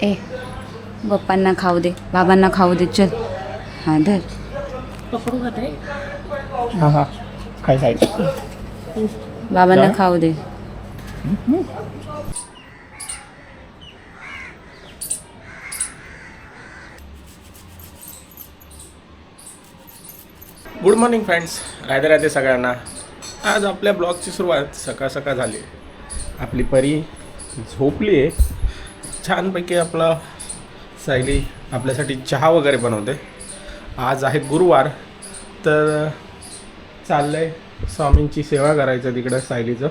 ए पप्पांना खाऊ दे, बाबांना खाऊ दे. चल हां धर. हां हां काय साईड बाबांना खाऊ दे. Good morning friends, Radhe Radhe सगळ्यांना. आज आपल्या ब्लॉगची सुरुवात सकाळ सकाळ झाली. आपली परी झोपली आहे. छानपैकी आपला सायली आपल्यासाठी चहा वगैरे बनवते. आज आहे गुरुवार, तर चाललं आहे स्वामींची सेवा करायचं तिकडं सायलीचं.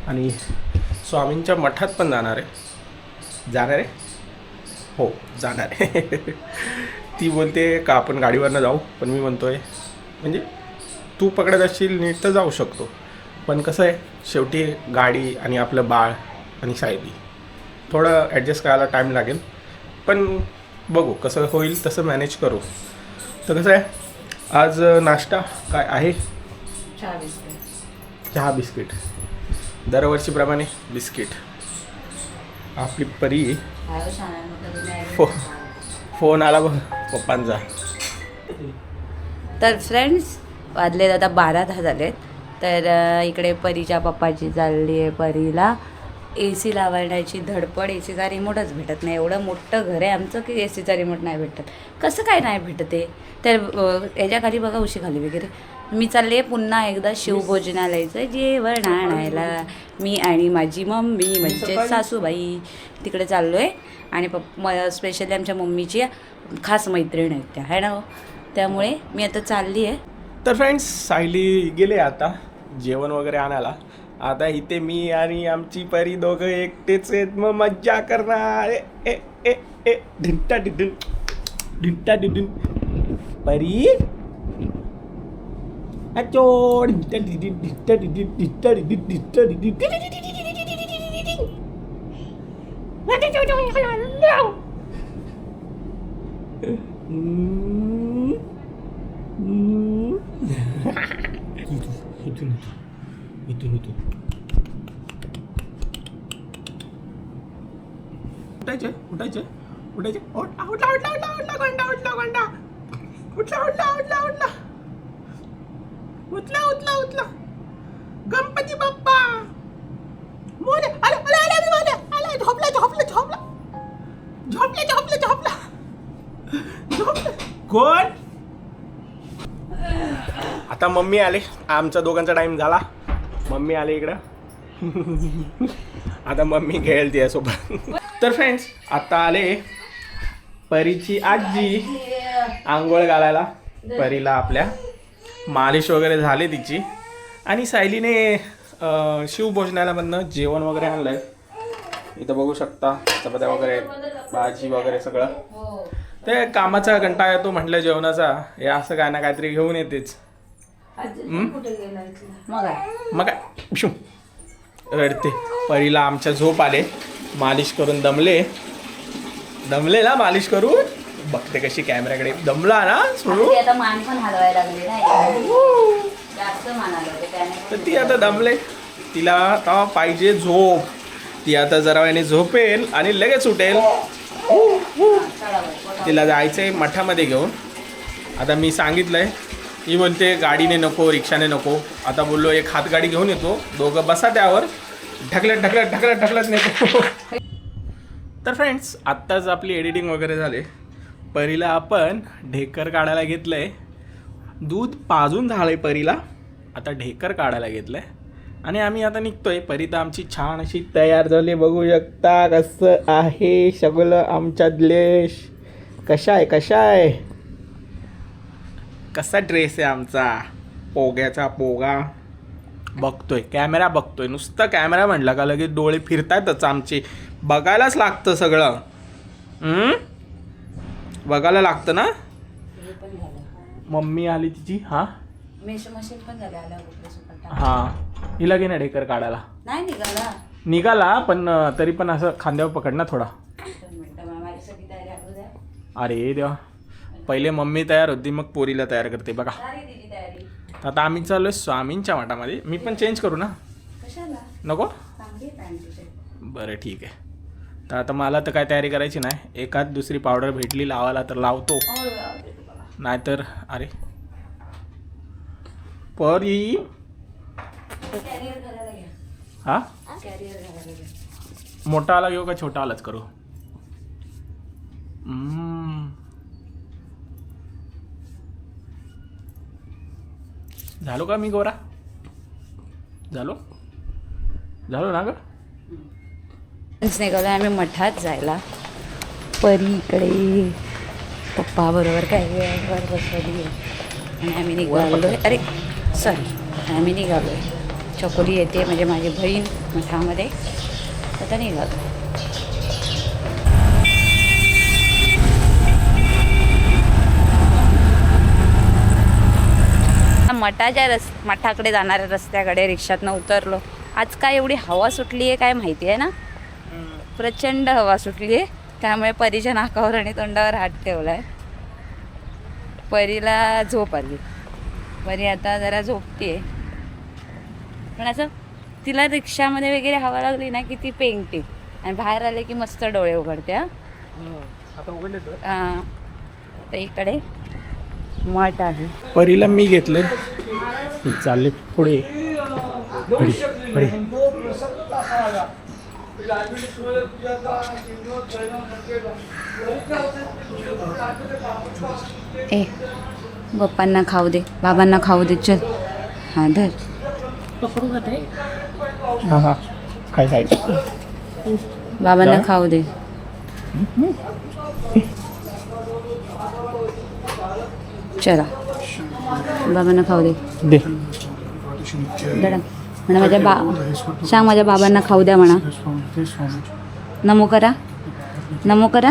आणि स्वामींच्या मठात पण जाणार आहे. जाणार आहे? हो जाणार आहे. ती बोलते का आपण गाडीवरनं जाऊ, पण मी म्हणतोय म्हणजे तू पकडत असशील नीट तर जाऊ शकतो, पण कसं आहे शेवटी गाडी आणि आपलं बाळ आणि सायली थोडं ॲडजस्ट करायला टाईम लागेल, पण बघू कसं होईल तसं मॅनेज करू. तर कसं आहे आज नाश्ता काय आहे? चहा बिस्किट. दरवर्षीप्रमाणे बिस्किट. आपली परी फोन आला बघ पप्पांचा. तर फ्रेंड्स वाजले आता 12 झालेत. तर इकडे परीच्या पप्पाची चालली आहे परीला AC लावण्याची धडपड. ACचा रिमोटच भेटत नाही. एवढं मोठं घर आहे आमचं की ACचा रिमोट नाही भेटत. कसं काय नाही भेटत आहे? तर याच्याखाली बघा उशीखाली वगैरे. मी चालले पुन्हा एकदा शिवभोजनालयाचं जेवण आणायला. मी आणि माझी मम्मी म्हणजे सासूबाई तिकडे चाललो आहे. आणि स्पेशली आमच्या मम्मीची खास मैत्रीण आहेत त्या, आहे ना हो. त्यामुळे मी आता चालली आहे. तर फ्रेंड्स सायली गेले आता जेवण वगैरे आणायला. आता इथे मी आणि आमची परी दोघं एकटेच आहेत. मग मज्जा करणार. ए ए ए ढिंटा डिडून ढिंटा डिडून परी अचो ढिंटा डिडून ढिंटा डिडून ढिंटा डिडून ढिंटा डिडून. इथून उठायचे उठायचे उठायचे. उठला उठला उठला उठला उठला गोंडा उठला गोंडा उठला उठला उठला उठला उठला उठला उठला. गणपती बाप्पा मोरे. अरे अरे अरे अरे मोरे. अरे झोपला झोपला झोपला झोपला झोपला झोपला झोपला. कोण? आता मम्मी आले. आमच्या दोघांचा टाइम झाला. मम्मी आले इकडं. आता मम्मी खेळेल तिच्यासोबत. तर फ्रेंड्स आता आले परीची आजी आंघोळ घालायला. परीला आपल्या मालिश वगैरे झाली तिची. आणि सायलीने शिवभोजनालयामधनं जेवण वगैरे आणलं आहे. इथं बघू शकता चपात्या वगैरे भाजी वगैरे सगळं. ते कामाचा कंटाळा येतो म्हटलं जेवणाचा. हे असं काय ना काहीतरी घेऊन येतेच. मग काय रडते. परीला आमच्या झोप आले. मालिश करून दमले ना मालिश करून. बघते कशी कॅमेऱ्याकडे. दमला ना सोडू. मान पण हलवायला लागले ना. जास्त मान हलवते. तर ती आता दमले. तिला आता पाहिजे झोप. ती आता जरा वेळाने झोपेल आणि लगेच उठेल. तिला जायचंय मठामध्ये घेऊन. आता मी सांगितलंय. ही म्हणते गाडीने नको रिक्षाने नको. आता बोललो एक हातगाडी घेऊन येतो. दोघं बसा त्यावर. ढकलत ढकलत ढकलत ढकलत नेतो. तर फ्रेंड्स आत्ताच आपली एडिटिंग वगैरे झाले. परीला आपण ढेकर काढायला घेतलंय. दूध पाजून झालंय परीला. आता ढेकर काढायला घेतलंय आणि आम्ही आता निघतोय. परी तर आमची छान अशी तयार झाली. बघू शकता कसं आहे सगळं आमचा ड्रेस. कशा आहे कसा ड्रेस आहे आमचा. पोग्याचा पोगा. बघतोय कॅमेरा बघतोय. नुसतं कॅमेरा म्हटलं का लगेच डोळे फिरतायतच आमचे. बघायलाच लागतं सगळं. बघायला लागतं ना. मम्मी आली तिची. हिला घे ना ढेकर काढायला. नाही निघाला पण तरी पण असं खांद्यावर पकड ना थोडा. अरे देवा. पहिले मम्मी तयार होती मग पोरीला तयार करते बघा. आता आम्ही चाललोय स्वामींच्या मठामध्ये. मी पण चेंज करू ना. कशाला? नको चांगली पॅन्ट टी शर्ट. बरं ठीक आहे. तर आता मला तर काय तयारी करायची नाही. एकात दुसरी पावडर भेटली लावायला तर लावतो, नाहीतर अरे परी कॅरियर घालायला घ्या. हा कॅरियर घालायला घ्या. मोठा आला घेऊ का छोटा आलाच करू? झालो का मी गोरा? झालो ना ग? निघालो आम्ही मठात जायला. परी इकडे पप्पा बरोबर काय वर बसवली आणि आम्ही निघालो. अरे सॉरी, आम्ही निघालो. चकोली येते म्हणजे माझी बहीण मठामध्ये. आता निघालो. मठाकडे जाणाऱ्या रस्त्याकडे रिक्षातनं उतरलो. आज काय एवढी हवा सुटली आहे काय माहिती आहे ना, प्रचंड हवा सुटली आहे. त्यामुळे परीच्या नाकावर आणि तोंडावर हात ठेवला आहे. परीला झोप आली. परी आता जरा झोपते, पण असं तिला रिक्षामध्ये वगैरे हवा लागली ना की ती पेंगते आणि बाहेर आले की मस्त डोळे उघडते. आता उघडले तर इकडे मठ आहे. परीला मी घेतले, चालले पुढे. ए पप्पांना खाऊ दे, बाबांना खाऊ दे. चल हां धर. पकडू का ते? हां काय बाबांना खाऊ दे. चला बाबांना खाऊ दे. दे दडा म्हणा माझ्या सांग माझ्या बाबांना खाऊ द्या म्हणा. नमो करा, नमो करा.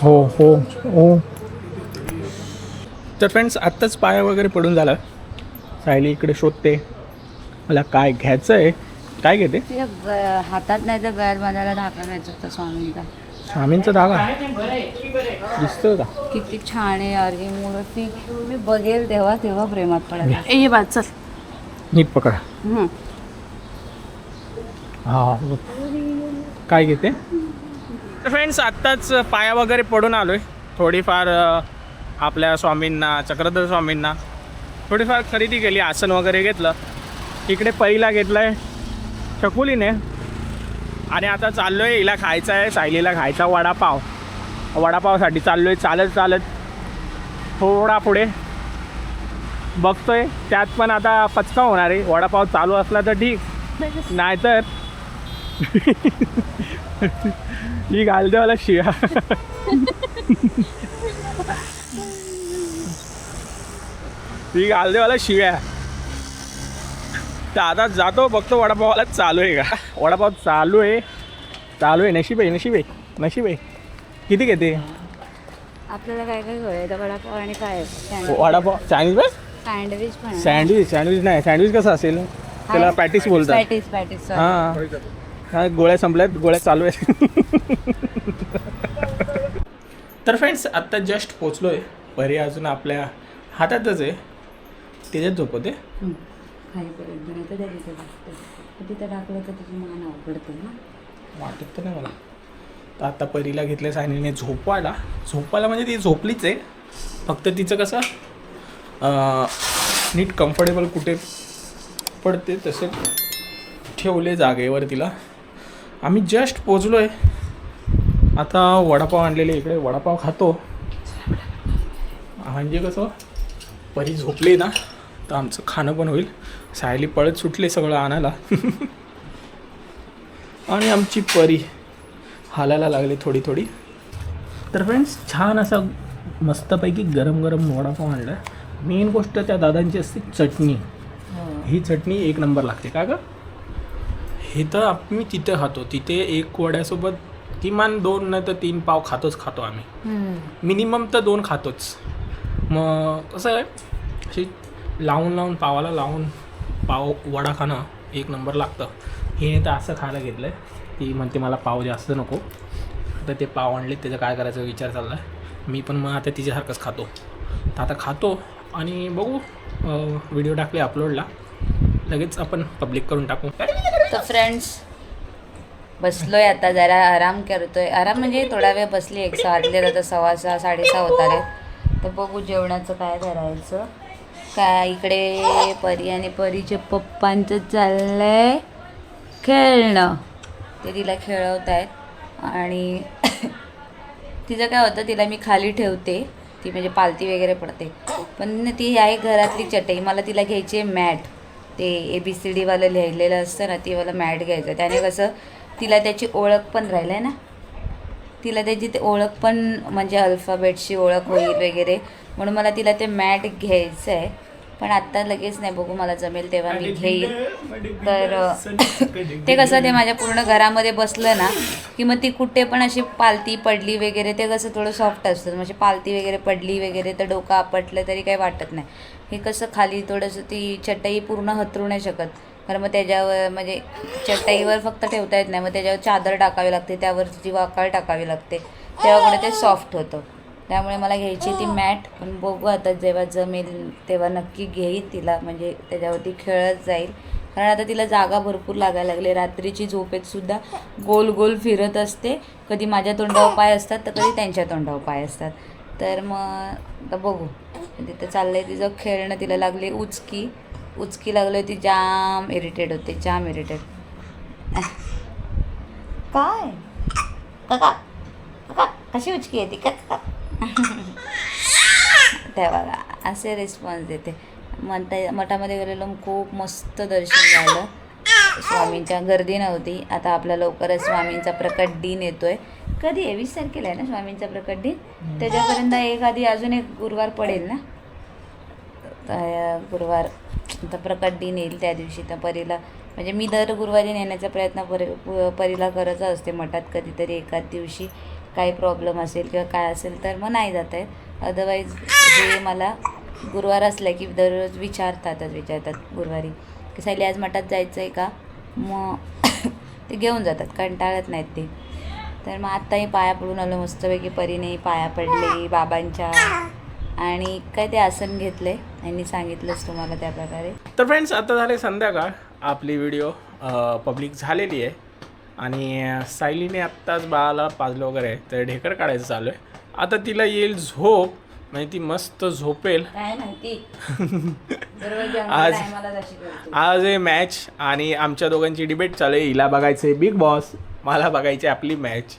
हो हो हो. तर फ्रेंड्स आत्ताच पाया वगैरे पडून झाला. सायली इकडे शोधते मला काय घ्यायचं आहे. काय घेते? हातात नाही तर गळ्यात बांधायला धागा घ्यायचा होता स्वामींचा. स्वामींचा धागा दिसतोय का? किती छान आहे यार ही मूर्ती. मी बघेल तेव्हा तेव्हा प्रेमात पडेल. ये बात चल. नीट पकडा. हा काय घेते? तर फ्रेंड्स आत्ताच पाया वगैरे पडून आलो आहे. थोडीफार आपल्या स्वामींना, चक्रधर स्वामींना थोडीफार खरेदी केली. आसन वगैरे घेतलं. इकडे पहिला घेतलं आहे चकुलीने. आणि आता चाललो आहे हिला खायचा आहे, सायलीला खायचा वडापाव. वडापावसाठी चाललो आहे चालत थोडा पुढे. बघतोय त्यात पण आता पचका होणार आहे. वडापाव चालू असला तर ठीक, नाहीतर ही घालते मला शिव्या. ही घालते मला शिव्या. तर आता जातो बघतो वडापावाला चालू आहे का. वडापाव चालू आहे. नशीब आहे. किती घेते? आपल्याला काय काय कळलं? वडापाव आणि काय वडापाव सँडविच पण सँडविच नाही. सँडविच कसं असेल त्याला पॅटीस बोलतात. पॅटीस हां गोळ्या संपल्यात, गोळ्या चालू आहेत. तर फ्रेंड्स आत्ता जस्ट पोचलो आहे. परी अजून आपल्या हातातच आहे, त्याच्यात झोपते. तिथं टाकलं तर तुझी मान अवघडते ना. वाटत तर नाही मला. तर आता परीला घेतलं सायलीने झोपायला म्हणजे ती झोपलीच आहे. फक्त तिचं कसं नीट कम्फर्टेबल कुठे पडते तसे ठेवले जागेवर तिला. आम्ही जस्ट पोचलो आहे. आता वडापाव आणलेले इकडे वडापाव खातो. म्हणजे कसं परी झोपली ना तर आमचं खाणं पण होईल. सायली पळत सुटले सगळं आणायला. आणि आमची परी हालायला लागली थोडी. तर फ्रेंड्स छान असा मस्तपैकी गरम वडापाव आणला. मेन गोष्ट त्या दादांची असते चटणी. ही चटणी एक नंबर लागते का ग. हे तर आम्ही तिथे खातो. तिथे एक वड्यासोबत किमान 2 नाही तर 3 पाव खातो आम्ही. मिनिमम तर 2 खातोच. मग कसं आहे अशी लावून पावाला लावून पाव वडा खाणं एक नंबर लागतं. हिने तर असं खायला घेतलं आहे. ती म्हणते मला पाव जास्त नको. आता ते पाव आणले त्याचं काय करायचा विचार चालला आहे. मी पण मग आता तिच्यासारखंच खातो. तर आता खातो आणि बघू व्हिडिओ टाकले अपलोडला. लगेच आपण पब्लिक करून टाकू. तर फ्रेंड्स बसलोय आता, जरा आराम करतोय. आराम म्हणजे थोडा वेळ बसली. 1 वाजले आता 6:15 6:30 होत आले. तर बघू जेवणाचं काय करायचं. काय इकडे परी आणि परीचे पप्पांचं चाललंय खेळणं. ते तिला खेळवत आहेत आणि तिचं काय होतं, तिला मी खाली ठेवते, ती म्हणजे पालती वगैरे पडते. पण ती आहे घरातली चटई. मला तिला घ्यायची आहे मॅट. ते ABCDवालं लिहिलेलं असतं ना, ती मला मॅट घ्यायचं. त्याने कसं तिला त्याची ओळख पण राहील आहे ना, तिला त्याची ते ओळख पण म्हणजे अल्फाबेटची ओळख होईल वगैरे, म्हणून मला तिला ते मॅट घ्यायचं आहे. पण आत्ता लगेच नाही, बघू मला जमेल तेव्हा मी घेईल. तर ते कसं ते माझ्या पूर्ण घरामध्ये बसलं ना की मग ती कुठे पण अशी पालती पडली वगैरे, ते कसं थोडं सॉफ्ट असतं. म्हणजे पालती वगैरे पडली वगैरे तर डोकं आपटलं तरी काही वाटत नाही. हे कसं खाली थोडंसं ती चटई पूर्ण हतरू नाही शकत, कारण मग त्याच्यावर म्हणजे चटईवर फक्त ठेवता येत नाही. मग त्याच्यावर चादर टाकावी लागते, त्यावर तिची वाकळ टाकावी लागते, तेव्हा कुठे ते सॉफ्ट होतं. त्यामुळे मला घ्यायची ती मॅट. पण बघू आता जेव्हा जमेल तेव्हा नक्की घेईन तिला, म्हणजे त्याच्यावरती खेळत जाईल. कारण आता तिला जागा भरपूर लागायला लागली. रात्रीची झोपेत सुद्धा गोल गोल फिरत असते. कधी माझ्या तोंडावर पाय असतात तर कधी त्यांच्या तोंडावर पाय असतात. तर मग आता बघू. तिथं चाललं आहे तिचं खेळणं. तिला लागली उचकी लागली, ती जाम इरिटेट होते, जाम इरिटेट. काय काका काका कशी उचकी येते का? त्या बघा असे रिस्पॉन्स देते. मठामध्ये गेलेलो, खूप मस्त दर्शन झालं. स्वामींच्या गर्दी नव्हती. आता आपला लवकरच स्वामींचा प्रकट दिन येतोय. कधी आहे? 20 तारखेला आहे ना स्वामींचा प्रकट दिन. त्याच्यापर्यंत एखादी अजून एक गुरुवार पडेल ना, गुरुवार तर प्रकट दिन येईल त्या दिवशी. तर परीला म्हणजे मी दर गुरुवारी नेण्याचा प्रयत्न परीला करत असते मठात. कधीतरी एखाद दिवशी काही प्रॉब्लेम असेल किंवा काय असेल तर मग नाही जात आहे. अदरवाईज हे मला गुरुवार असलं की दररोज विचारतात गुरुवारी की सायली आज मठात जायचं आहे का, मग ते घेऊन जातात, कंटाळत नाहीत ते. तर मग आत्ताही पाया पडून आलो मस्तपैकी. परीने पाया पडले बाबांच्या आणि काय ते आसन घेतले, यांनी सांगितलंच तुम्हाला त्याप्रकारे. तर फ्रेंड्स आता झाले संध्याकाळ. आपली व्हिडिओ पब्लिक झालेली आहे आणि सायलीने आत्ताच बाळाला पाजलं वगैरे, तर ढेकर काढायचं चालू आहे. आता तिला येईल झोप, म्हणजे ती मस्त झोपेल. काय माहिती आज आहे मॅच आणि आमच्या दोघांची डिबेट चालू आहे. हिला बघायचं आहे बिग बॉस, मला बघायची आपली मॅच.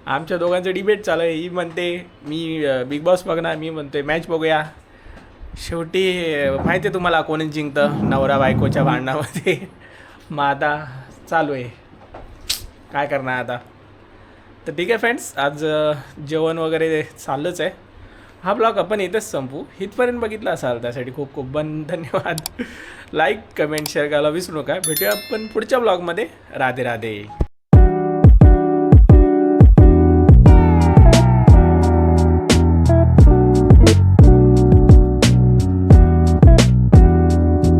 आमच्या दोघांचं डिबेट चालू आहे. ही म्हणते मी बिग बॉस बघणार, मी म्हणते मॅच बघूया. शेवटी माहिती आहे तुम्हाला कोणी जिंकतं नवरा बायकोच्या भांडणामध्ये. मग आता चालू आहे, काय करणार आता. तर ठीक आहे फ्रेंड्स, आज जेवण वगैरे चाललंच आहे. हा ब्लॉग आपण इथंच संपू. इथपर्यंत बघितला असाल त्यासाठी खूप खूप धन्यवाद. लाईक कमेंट शेअर करायला विसरू नका. भेटूया आपण पुढच्या ब्लॉगमध्ये. राधे राधे.